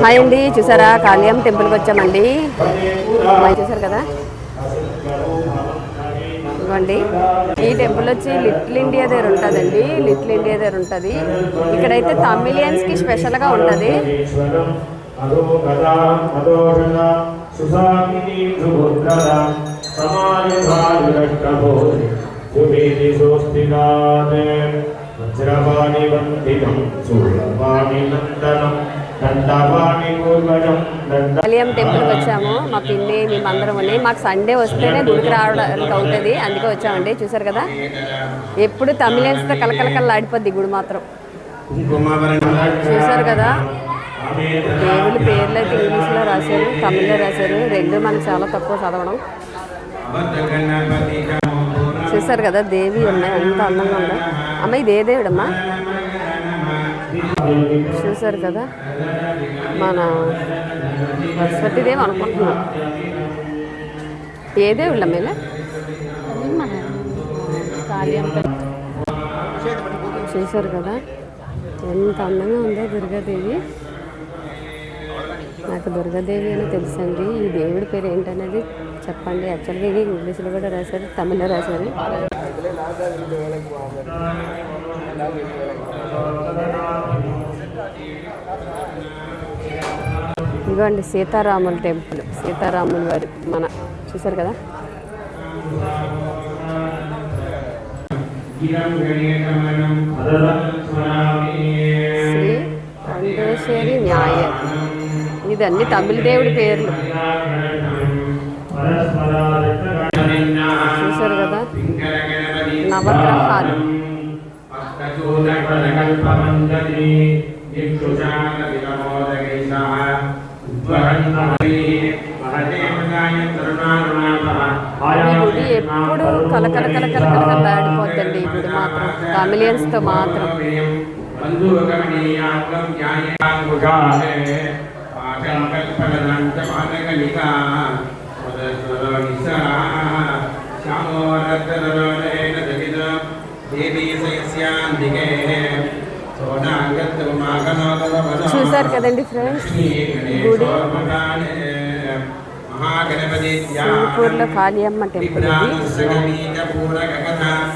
Hi అండి, చూసారా కాళియమ్మ టెంపుల్కి వచ్చామండి. చూసారు కదా, ఇవ్వండి ఈ టెంపుల్ వచ్చి లిటిల్ ఇండియా దగ్గర ఉంటుందండి. లిటిల్ ఇండియా దగ్గర ఉంటుంది. ఇక్కడైతే తమిళియన్స్కి స్పెషల్గా ఉంటుంది. కాళియమ్మ టెంపుల్కి వచ్చాము. మా పిన్ని మేమందరం ఉన్నాయి. మాకు సండే వస్తేనే గుడికి రావడానికి అవుతుంది, అందుకే వచ్చామండి. చూసారు కదా, ఎప్పుడు తమిళన్స్తో కలకలకల్లాడిపోద్ది గుడి మాత్రం. చూసారు కదా, దేవుళ్ళ పేర్లు అయితే ఇంగ్లీష్లో రాశారు, తమిళ్లో రాశారు. రెండు మనకు చాలా తక్కువ చదవడం. చూసారు కదా, దేవి ఉన్నాయి, అంత అందంగా ఉన్నాయి. అమ్మ ఇది ఏ దేవుడమ్మా? చూసారు కదా, మన సరస్వతీదేవి అనుకుంటున్నాం. ఏ దేవుళ్ళ మీద చూసారు కదా, ఎంత అందంగా ఉందో దుర్గాదేవి. నాకు దుర్గాదేవి అని తెలుసండి. ఈ దేవుడి పేరు ఏంటనేది చెప్పండి. యాక్చువల్గా ఇది ఇంగ్లీష్లో కూడా రాశారు, తమిళ్లో రాశారు. ఇదిగోండి సీతారాముల టెంపుల్, సీతారాముల వారి మన చూసారు కదా. శ్రీ ఖండేశ్వరి న్యాయ, ఇదన్నీ తమిళ దేవుడి పేర్లు. చూసారు కదా, నవగ్రహాలు. ఈ గుడి ఎప్పుడు కలకలకలకలకలాడిపోద్దండి. ఈ గుడి మాత్రం తమిళియన్స్తో మాత్రం. చూసారు కదండి ఫ్రెండ్స్, గుడి సింగపూర్లో కాళియమ్మ టెంపుల్.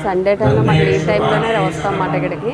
సండే టైంలో మనం ఈ టైంలోనే వస్తాం అన్నమాట ఇక్కడికి.